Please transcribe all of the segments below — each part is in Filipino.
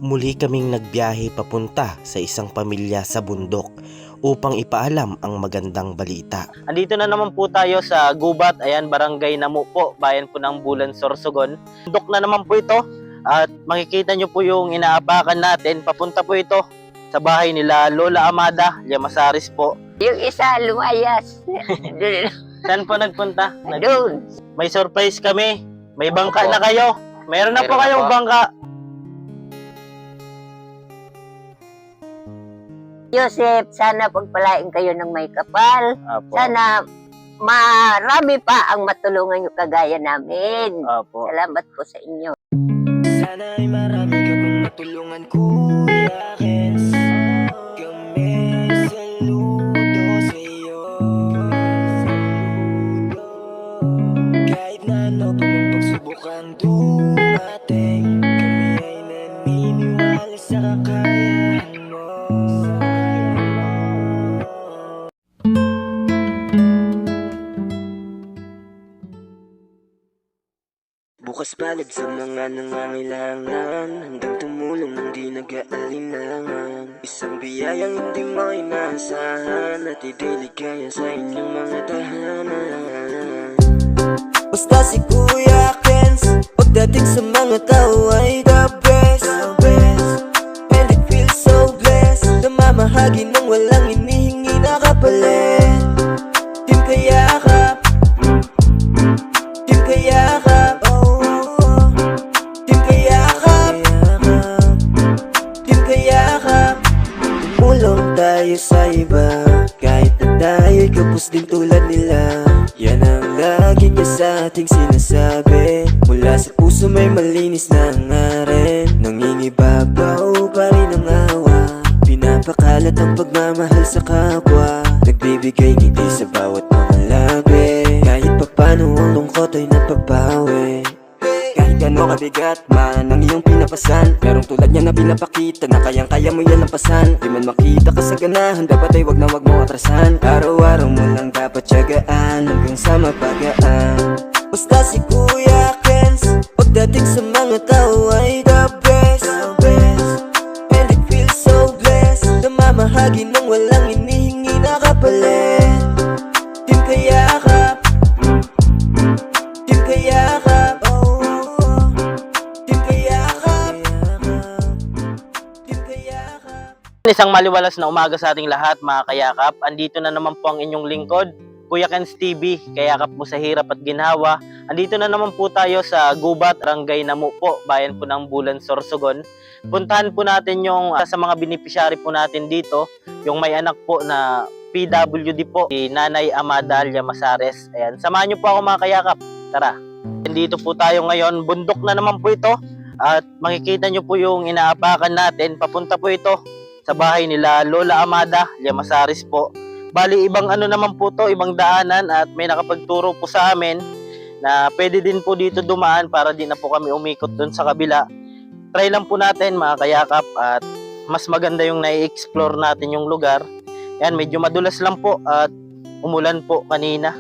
Muli kaming nagbiyahe papunta sa isang pamilya sa bundok upang ipaalam ang magandang balita. Andito na naman po tayo sa Gubat, ayan, Barangay Namu po, bayan po ng Bulan, Sorsogon. Bundok na naman po ito at makikita nyo po yung inaapakan natin. Papunta po ito sa bahay nila Lola Amada Llamazares po. Yung isa lumayas. Saan po nagpunta? Doon. May surprise kami. May bangka na kayo. Meron na po kayong bangka. Joseph, sana pagpalain kayo ng may kapal. Apo. Sana marami pa ang matulungan nyo kagaya namin. Apo. Salamat po sa inyo. Sana ay marami ka pang matulungan, Kuya Kens. Kami saludo sa iyo. Kahit na ano pa mong pagsubukan dumating, kami ay naniniwala sa kakayahan mo. Bukas palad sa mga nangangailangan, handang tumulong ng di nag-aalinlangan. Isang biyayang hindi mo inaasahan, at idiligaya sa inyong mga tahanan. Basta si Kuya Kens, pagdating sa mga tao ay the best. And it feels so blessed, namamahagi ng walang hinihingi na kapalit. Team Kayakap, Team Kayakap, Team Kayakap, Team Kayakap. Tumulong tayo sa iba, kahit na tayo'y kapos din tulad nila. Yan ang lagi niya sa ating sinasabi, mula sa puso may malinis na ngarin. Nangingibabaw pa rin ang awa, pinapakalat ang pagmamahal sa kapwa. Nagbibigay ngiti sa bawat mga labi, kahit papano ang lungkot ay napapawi. Kahit gano'n kabigat man ang iyong pinapasan, merong tulad niya na pinapakita na kayang-kaya mo yan lampasan. Di man makita ka sa ganahan, dapat ay wag na wag mo atrasan. Araw-araw mo lang dapat tiyagaan hanggang sa mapagaan. Basta si Kuya Kens, pagdating sa mga tao ay the best. And it feels so blessed, namamahagi ng walang hinihingi na kapalit. Team Kayakap, Team Kayakap, Team Kayakap, Team Kayakap. Isang maliwalas na umaga sa ating lahat, mga kayakap. Andito na naman po ang inyong lingkod, Kuya Kens TV, kayakap mo sa hirap at ginhawa. Andito na naman po tayo sa Gubat, Barangay Namu po, bayan po ng Bulan, Sorsogon. Puntahan po natin yung sa mga beneficiary po natin dito, yung may anak po na PWD po, si Nanay Amada Llamazares. Ayan, samahan niyo po ako, mga kayakap. Tara. Dito po tayo ngayon, bundok na naman po ito. At makikita niyo po yung inaapakan natin. Papunta po ito sa bahay nila Lola Amada Llamazares po. Bali, ibang ano naman po to, ibang daanan, at may nakapagturo po sa amin na pwede din po dito dumaan para di na po kami umikot doon sa kabila. Try lang po natin, mga kayakap, at mas maganda yung na-explore natin yung lugar. Yan, medyo madulas lang po at umulan po kanina.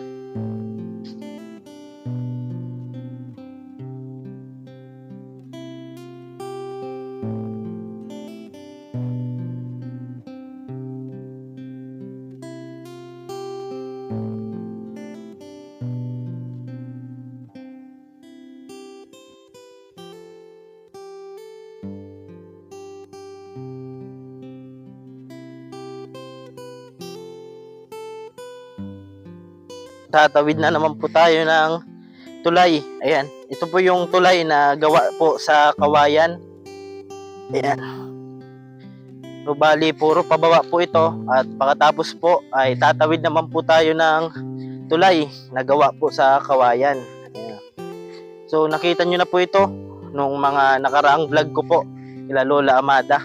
Tatawid na naman po tayo ng tulay. Ayan, ito po yung tulay na gawa po sa kawayan. Ayan. So, bali, puro pababa po ito. At pagkatapos po ay tatawid naman po tayo ng tulay na gawa po sa kawayan. Ayan. So, nakita nyo na po ito nung mga nakaraang vlog ko po kila Lola Amada.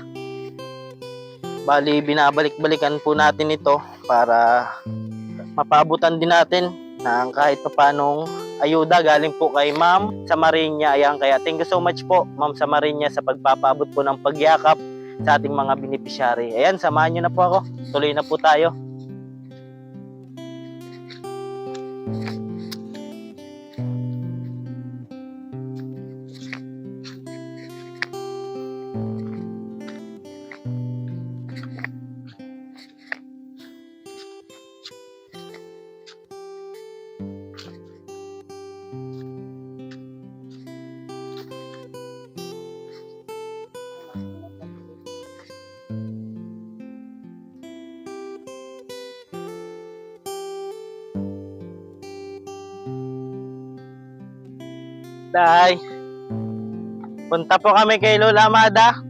Bali, binabalik-balikan po natin ito para mapaabutan din natin ng kahit papanong ayuda galing po kay Ma'am Samariña. Ayan, kaya thank you so much po, Ma'am Samariña, sa pagpapaabot po ng pagyakap sa ating mga beneficiary. Ayan, samahan nyo na po ako. Tuloy na po tayo. Tay. Punta po kami kay Lola Amada.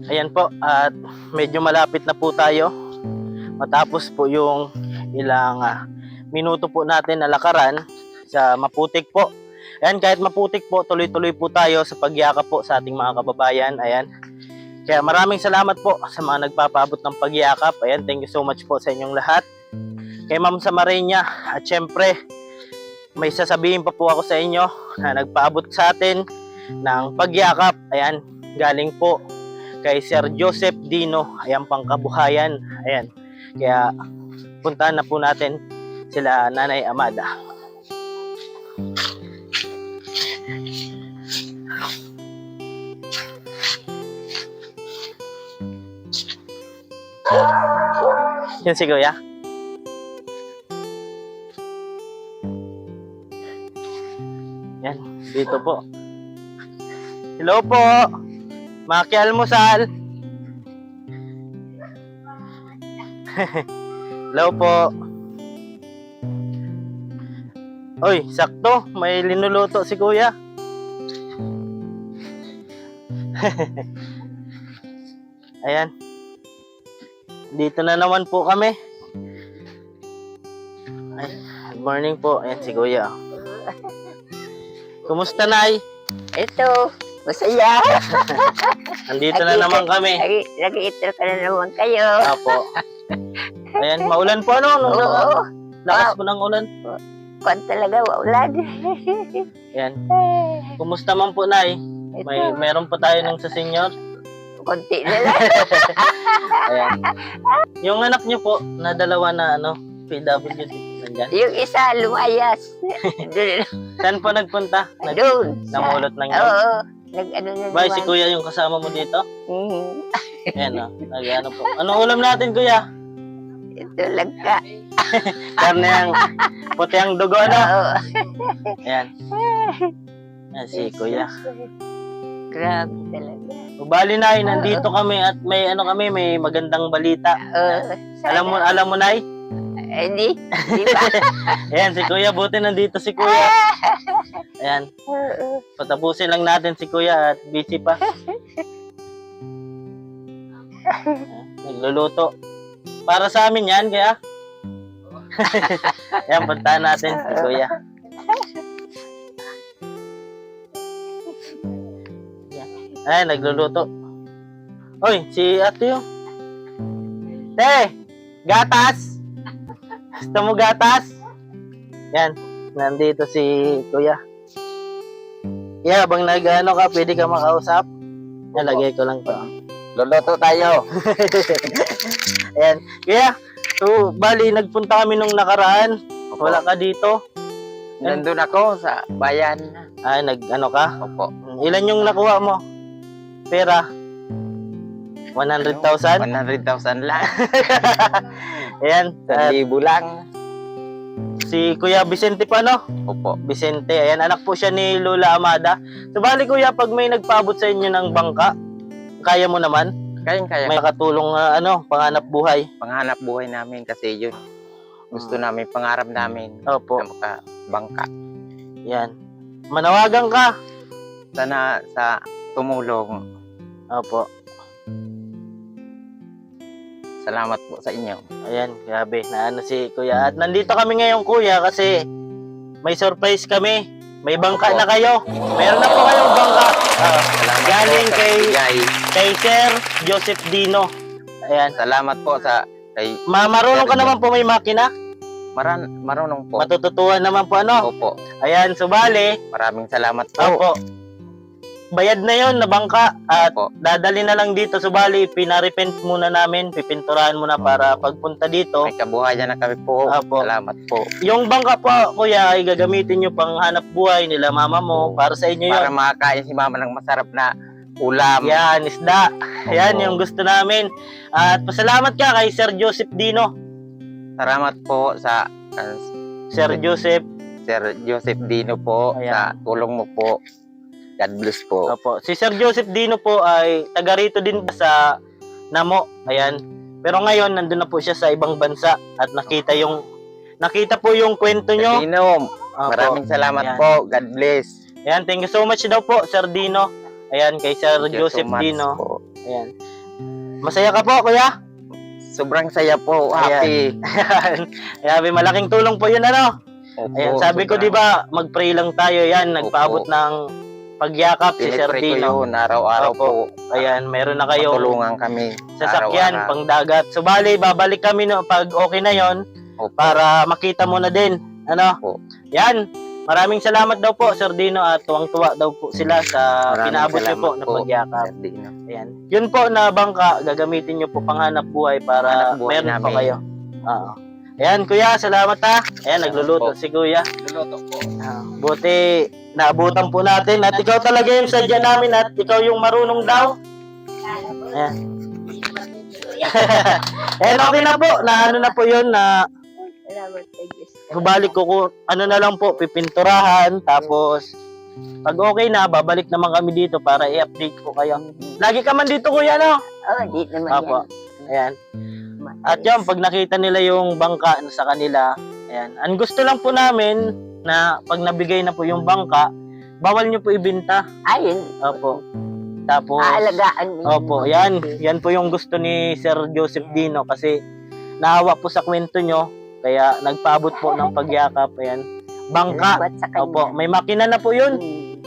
Ayan po, at medyo malapit na po tayo. Matapos po yung ilang minuto po natin na lakaran sa Maputik po. Ayan, kahit Maputik po, tuloy-tuloy po tayo sa pagyakap po sa ating mga kababayan. Ayan. Kaya maraming salamat po sa mga nagpapaabot ng pagyakap. Ayan, thank you so much po sa inyong lahat. Kay Ma'am Samarenya, at syempre, may sasabihin pa po ako sa inyo na nagpaabot sa atin ng pagyakap. Ayan, galing po kay Sir Joseph Dino, ayan, Pangkabuhayan. Ayan. Kaya puntahan na po natin sila Nanay Amada. Yun si Kuya. Yan, dito po. Hello po. Makialmusal. Hello po. Oy, sakto. May linuluto si Kuya. Ayan. Dito na naman po kami. Ay, good morning po. Ayan si Kuya. Kumusta, Nay? Ito, masaya. Andito na naman kami. Nag-iitro ka na naman kayo. Apo. Ayan, maulan po ano? Oo. Lakas po ng ulan. Kwan talaga, ulan. Ayan. Kumusta man po, Nay? Meron pa tayo nung sa senior. Konti na lang. Ayan. Yung anak niyo po, na dalawa na PWD, nandyan? Yung isa, lumayas. Doon. Saan po nagpunta? Doon. Namulot ng yun? Oo. Nag-ano na Bay, si naman. Kuya yung kasama mo dito? Mhm. Ayan nag-ano po. Anong ulam natin, Kuya? Ito lang ka. Karne ang puti ang dugo, ano? Oo. Ayan. Ayan si Kuya. Grabe talaga. Bali, Nay, nandito kami at may may magandang balita. Alam mo, Nay? Hindi. Di ba? Ayan, si Kuya, buti nandito si Kuya. Ayan, patapusin lang natin si Kuya at busy pa. Ayan, nagluluto. Para sa amin yan, kaya. Ayan, puntahan natin si Kuya. Ayan, nagluluto. Oy, si ate yun. Te, gatas! Gusto mo gatas? Yan, nandito si Kuya. Kaya habang nag-ano ka, pwede ka makausap. Nalagay ko lang to. Luluto tayo. Ayan. Kaya, so, bali, nagpunta kami nung nakaraan. Wala ka dito. Nandun ako sa bayan. Ay, nag-ano ka? Opo. Ilan yung nakuha mo? Pera? 100,000? 100,000 lang. Ayan. At 1,000 lang. si Kuya Vicente pa, no? Opo. Vicente. Ayan, anak po siya ni Lola Amada. So, bali, Kuya, pag may nagpaabot sa inyo ng bangka, kaya mo naman? Kaya May katulong, panganap buhay. panghanap buhay namin kasi yun. Gusto namin, pangarap namin Opo. na makabangka. Yan. Manawagan ka. Sana sa tumulong. Opo. Salamat po sa inyo. Ayan, grabe. Na si Kuya. At nandito kami ngayon, Kuya, kasi may surprise kami. May bangka na kayo. Meron na po kayong bangka. Salamat Galing po sa kay- bigay. Kay Sir Joseph Dino. Ayan. Salamat po sa kay Marunong ka naman po may makina. marunong po. Matututuan naman po, ano? Opo. Ayan, subali. Maraming salamat po. Opo. bayad na yon na bangka at Opo. dadali na lang dito. Subali, pinarepent muna namin, pipinturahan muna para pagpunta dito. May kabuhayan na kami po. Opo. Salamat po. Yung bangka po, kuya, ay gagamitin nyo pang hanap buhay nila mama mo. Para sa inyo Para yun. makakain si mama ng masarap na ulam. Yan, isda. Yan Opo. yung gusto namin. At pasalamat ka kay Sir Joseph Dino. Salamat po sa Sir Joseph. Sir Joseph Dino po Ayan. sa tulong mo po. God bless po. Opo. Si Sir Joseph Dino po ay taga rito din sa Namo. Ayan. Pero ngayon, nandun na po siya sa ibang bansa at nakita po yung kwento nyo. Dino, Opo. maraming salamat Ayan. po. God bless. Ayan, thank you so much daw po, Sir Dino. Ayan, kay Sir Thank you so Joseph much Dino. po. Ayan. Masaya ka po, kuya? Sobrang saya po. Ayan. Happy. Ayan, malaking tulong po yun, ano? Opo, Ayan, sabi ko, di ba, mag-pray lang tayo. Yan, nagpaabot ng pagyakap si Sir Pinipray ko Dino. yun araw-araw Opo. po. Ayan, meron na kayong Matulungan kami. sasakyan, araw-araw. pang dagat. So, bali, babalik kami no, pag okay na yon Opo. para makita mo na din. Ano? Opo. Yan. Maraming salamat daw po, Sir Dino, at tuwang-tuwa daw po sila sa Maraming pinaabot niyo po salamat na po, pagyakap. Sir Dino. Ayan. Yun po na bangka, gagamitin nyo po panghanap buhay para Hanap buhay meron pa namin. kayo. Oo. Ayan, kuya, salamat ha. Ayan, nagluluto po. si kuya. Luluto po. Buti, naabutan po natin. At ikaw talaga yung sadya namin at ikaw yung marunong daw. Ayan. Ayan, okay na po. Na ano na po yun na Salamat sa Diyos. babalik ko kung ano na lang po, pipinturahan. Tapos, pag okay na, babalik naman kami dito para i-update ko kayo. Lagi ka man dito, kuya, no? Oh, di naman Apo. yan. Ayan. At yan, pag nakita nila yung bangka sa kanila, ayan. Ang gusto lang po namin na pag nabigay na po yung bangka, bawal nyo po ibenta. Ayun. Opo. Tapos, Aalagaan mo. opo, yan. Yan po yung gusto ni Sir Joseph Dino kasi naawa po sa kwento nyo, kaya nagpaabot po ng pagyakap. Ayan. Bangka. Salamat sa kanya. Opo, may makina na po yun. Hmm.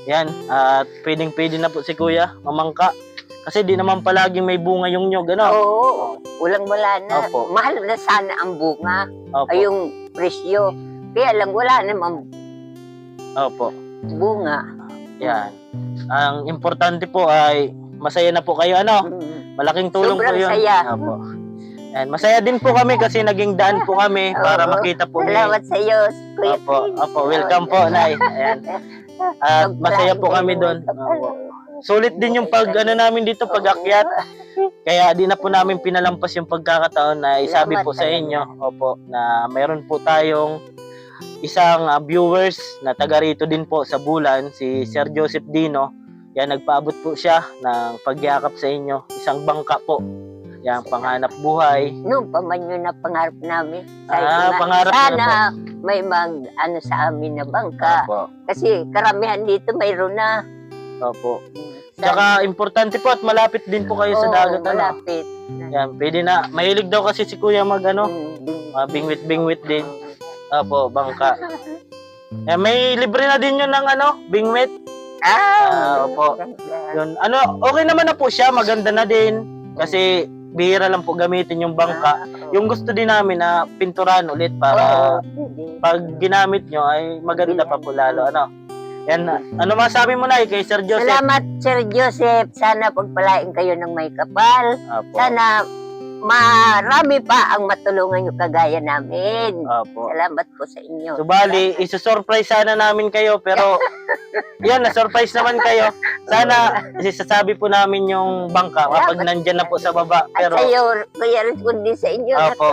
Yan. At pwedeng-pwede na po si Kuya mamangka. Kasi di naman palaging may bunga yung nyog, ano? Oo. Walang-wala na. Opo. Mahal na sana ang bunga. Opo. Ay, yung presyo. Kaya lang, wala namang Opo. bunga. Yan. Ang importante po ay masaya na po kayo, ano? Hmm. Malaking tulong po Sobrang yun. saya. Opo. Yan. Masaya din po kami kasi naging daan po kami para Oo. makita po ni... Salamat sa iyo, Kuya Opo. Prince. Opo. Welcome po, Nay. Ayan. At masaya po kami doon. Opo. Sulit din yung pag ano namin dito, pag-akyat. Kaya di na po namin pinalampas yung pagkakataon na isabi po sa inyo, opo, na mayroon po tayong isang viewers na taga rito din po sa Bulan, si Sir Joseph Dino. Yan, nagpaabot po siya ng pagyakap sa inyo. Isang bangka po. Yan, panghanap buhay. Noon pa man yun na pangarap namin. Pangarap sana na may ano sa amin na bangka. Opo. Kasi karamihan dito mayroon na. Opo. Tsaka importante po at malapit din po kayo sa Oo, dagat. Ano? malapit. Yan, pwede na. Mahilig daw kasi si Kuya mag ano, bingwit-bingwit din. Opo, bangka. Yan, may libre na din yun ng ano, bingwit. Opo. Yun. Ano, okay naman na po siya, maganda na din. Kasi bihira lang po gamitin yung bangka. Yung gusto din namin na pinturan ulit para pag ginamit nyo ay maganda pa po lalo. Ano? Yan. Ano masabi mo na kay Sir Joseph? Salamat, Sir Joseph. Sana pagpalain kayo ng may kapal. Opo. Sana marami pa ang matulungan yung kagaya namin. Opo. Salamat po sa inyo. Subali, isusurprise sana namin kayo pero yan, na-surprise naman kayo. Sana isasabi po namin yung bangka kapag nandyan na po sa baba. At Pero sa iyo, Kuya Rizz, kundi sa inyo. Opo.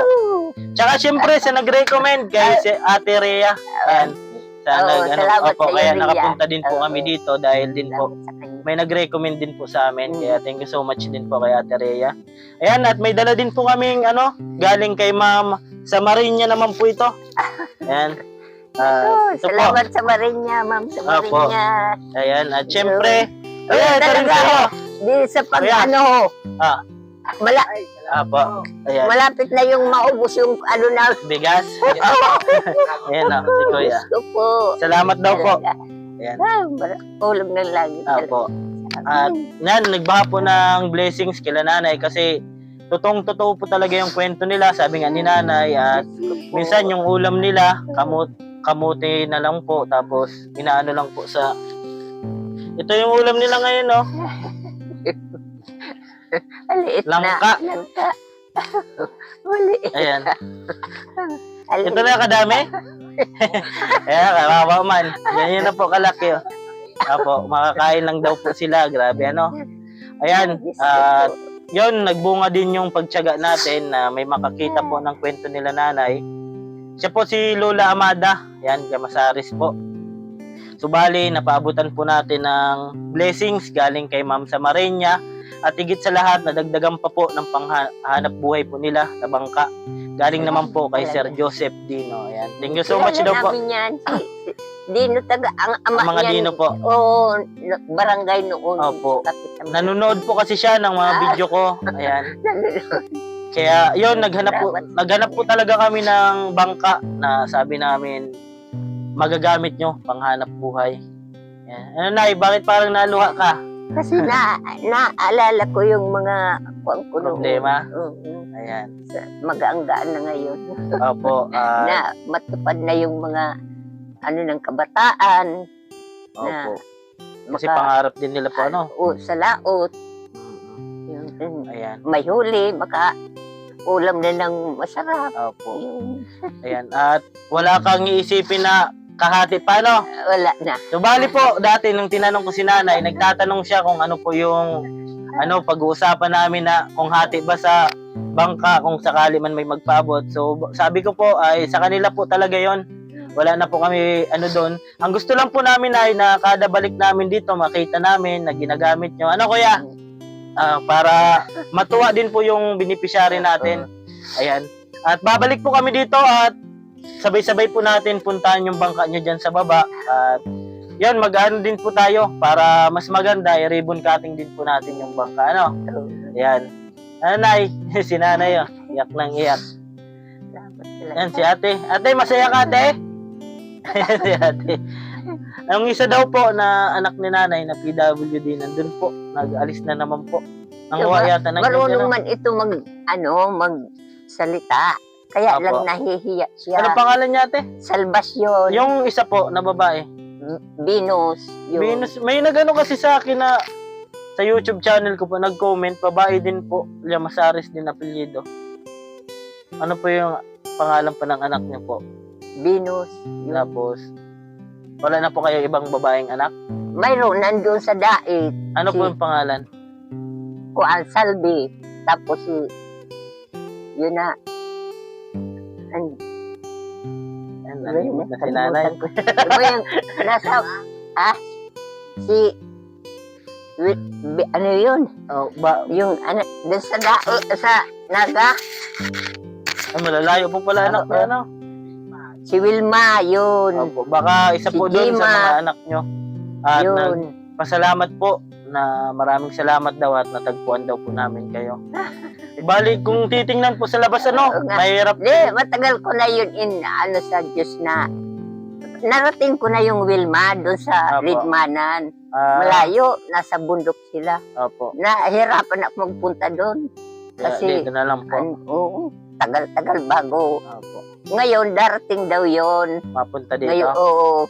Tsaka syempre sa nag-recommend kay si Ate Rhea. Ayan. Oo, salamat opo, sa iyo, kaya Rhea. nakapunta din po Oo. kami dito dahil din po Salamat sa kanya. may nag-recommend din po sa amin. Kaya thank you so much din po kay Ate Rhea. Ayan, at may dala din po kaming ano, galing kay Ma'am sa Marinya naman po ito. Ayan. Ito po. Salamat sa Marinya, Ma'am, sa Opo. Marinya. Ayan, at syempre, Ayun, ayan, ito rin talaga. sa'yo. Di sa pag Kuya. ano, Ah. Apo. Ayan, malapit na yung maubos yung ano na. bigas. Ayan na, si Kuya. Gusto po. Salamat daw po. Talaga. Ayan. Ulog ng lagi. Apo. At nan, nagbaha po ng blessings kila nanay kasi totoo po talaga yung kwento nila. Sabi nga ni nanay at minsan yung ulam nila, kamuti na lang po. Tapos inaano lang po sa Ito yung ulam nila ngayon, no? Maliit Langka. na. Langka. Maliit. Ayan. Maliit. Ito na kadami. Ayan, kawawa man. Ganyan na po kalaki, oh. Apo, makakain lang daw po sila. Grabe, ano? Ayan, at yun, nagbunga din yung pagtiyaga natin na may makakita po ng kwento nila nanay. Siya po si Lola Amada. Yan, Gamasaris po. Subali, napaabutan po natin ng blessings galing kay Ma'am Samarenya. At higit sa lahat, nadagdagan pa po ng panghanap buhay po nila na bangka. Galing naman po kay Sir Joseph Dino. Ayan. Thank you so much daw po. Namin yan. Si Dino taga, ang ama Ang mga niyan. Dino po. Oo, barangay noon. Opo. Kapitan. Nanonood po kasi siya ng mga video ko. Ayan. Kaya yun, naghanap po talaga kami ng bangka na sabi namin magagamit nyo panghanap buhay. Yan. Ano Nay, bakit parang naluha ka? Kasi naalala ko yung mga Problema? Oo. Ayan. Magaanggaan na ngayon. Opo. Na matupad na yung mga ng kabataan. Opo. Kasi pangarap din nila po, ano? Sa laot. Ayan. May huli, ulam na ng masarap. Opo. Yung, Ayan. At wala kang iisipin na kahati pa, no? wala na. Subali po, dati nung tinanong ko si nanay, nagtatanong siya kung ano po yung pag-uusapan namin na kung hati ba sa bangka kung sakali man may magpaabot. So, sabi ko po ay sa kanila po talaga yon. Wala na po kami doon. Ang gusto lang po namin ay na kada balik namin dito, makita namin na ginagamit nyo. Ano kuya? Para matuwa din po yung beneficiary natin. Ayan. At babalik po kami dito at sabay-sabay po natin puntahan yung bangka nyo dyan sa baba. At yun, mag-ano din po tayo para mas maganda, i-ribbon cutting din po natin yung bangka. Ano? Ayan. Nay, si nanay, oh. Iyak nang iyak. Ayan, si ate. Ate, masaya ka, ate? Ayan, si ate. Ang isa daw po na anak ni nanay na PWD, nandun po. Nag-alis na naman po. Ang Diba? yata. Marunong man ito magsalita. Kaya Opo. lang nahihiya siya. Ano pangalan niya, ate? Salvasyon. Yung isa po na babae. Venus. Yung, Venus, may nagano kasi sa akin na sa YouTube channel ko po, nag-comment, babae din po, Llamasares din apelyido. Ano po yung pangalan pa ng anak niyo po? Venus. Yung, Tapos, wala na po kayo ibang babaeng anak? mayroon nandun sa dait. Ano po Si- yung pangalan? Kuan Salvi. Tapos yun na. Ayan, nalimot na si nanay. Ano yung nasa, ano yun? Oh, Yung, dun sa sa Naga, malalayo po pala anak ko, ano? si Wilma, yun. Opo, baka isa Si po doon sa Gima. mga anak nyo. At Yun. nagpasalamat po na maraming salamat daw at natagpuan daw po namin kayo. Bali, kung titingnan po sa labas, Oo nga. mahirap. Matagal ko na yun sa Diyos na narating ko na yung Wilma doon sa Apo. Lidmanan. Ah, Malayo, nasa bundok sila. Opo. Nahirapan ako magpunta doon. Kaya Kasi, dito na lang po. Oo, tagal-tagal bago. Opo. Ngayon, darating daw yon. Mapunta dito. Ngayon, oo,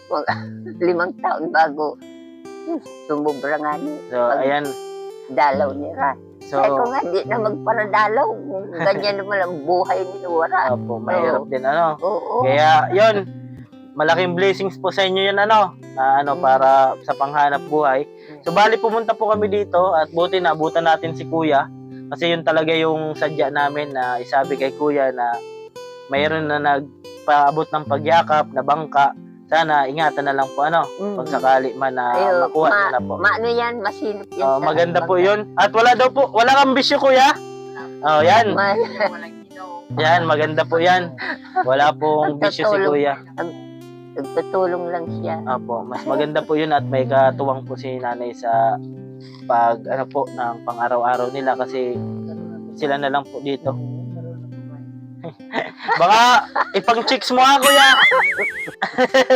5 taon bago. Sumubra nga niya. So, ayan. Dalaw nila. So, Kaya ko nga, di na magparadalaw. Ganyan naman ang buhay ni Wara. opo, mahirap din, ano. Oo. Kaya, yon, malaking blessings po sa inyo yan, ano, na para sa panghanap buhay. So, bali, pumunta po kami dito at buti na abutan natin si Kuya. Kasi yun talaga yung sadya namin na isabi kay Kuya na mayroon na nagpaabot ng pagyakap na bangka. Sana ingatan na lang po, ano, kung sakali man na Ayun, makuha na po. Maano yan, masinop yan. sa Maganda po bangka. yun. At wala daw po, wala kang bisyo, Kuya. Oh, yan. Yan, maganda po yan. Wala pong bisyo si Kuya. Nagtutulong lang siya. Opo, mas maganda po yun at may katuwang po si nanay sa pag ng pang-araw-araw nila kasi sila na lang po dito. Baka ipang chicks mo ha, Kuya.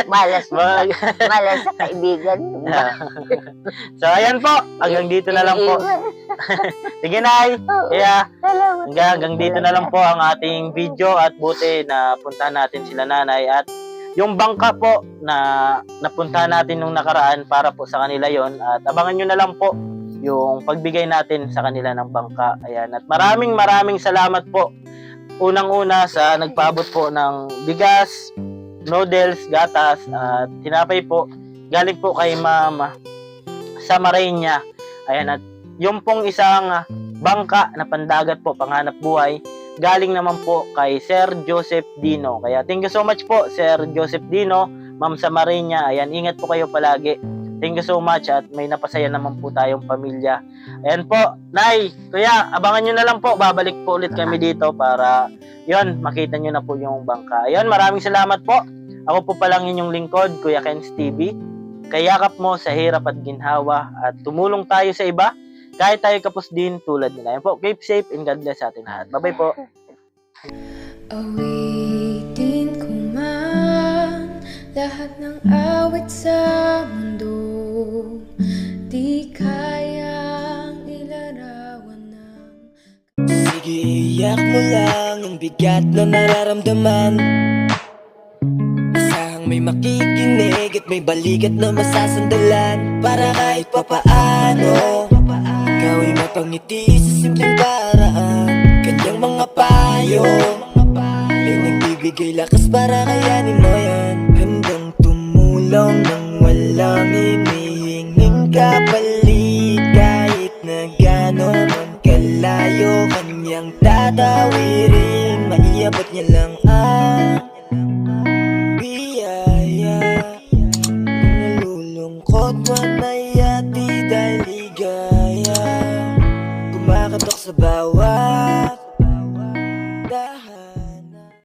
Malas, Baka- malas sa kaibigan. So ayan po, hanggang dito na lang po. Sige, Nay. Kaya Salamat. hanggang dito na lang po ang ating video at buti na puntahan natin sila nanay at yung bangka po na napuntahan natin nung nakaraan para po sa kanila yon, at abangan nyo na lang po yung pagbigay natin sa kanila ng bangka. Ayan, at maraming salamat po unang-una sa nagpaabot po ng bigas, noodles, gatas at tinapay po galing po kay Mama sa Marinya. Ayan, at yung pong isang bangka na pandagat po, panghanap buhay, galing naman po kay Sir Joseph Dino. Kaya thank you so much po, Sir Joseph Dino, Ma'am Samariña. Ayan, ingat po kayo palagi. Thank you so much at may napasaya naman po tayong pamilya. Ayan po, Nay, Kuya, abangan nyo na lang po. Babalik po ulit kami dito para yon makita nyo na po yung bangka. Ayan, maraming salamat po. Ako po palang inyong lingkod, Kuya Ken's TV. Kayakap mo sa hirap at ginhawa at tumulong tayo sa iba kahit tayo kapos din tulad nila. Ayan po, keep safe and God bless sa atin lahat. Bye-bye po. Awitin ko man lahat ng awit sa mundo, di kayang ilarawan ng Sige, iyak mo lang ang bigat na nararamdaman. Asahang may makikinig at may balikat na masasandalan. Para kahit papaano ikaw ay mapangiti sa simpleng paraan. Kanyang mga payo ay nagbibigay lakas para kayanin mo yan. Handang tumulong nang walang hinihinging kapalit. Kahit na gano'n man kalayo kanyang tatawirin, maiabot niya lang ang biyaya. Kung nalulungkot man ay ati dahil ligaya, kumakatok sa bawat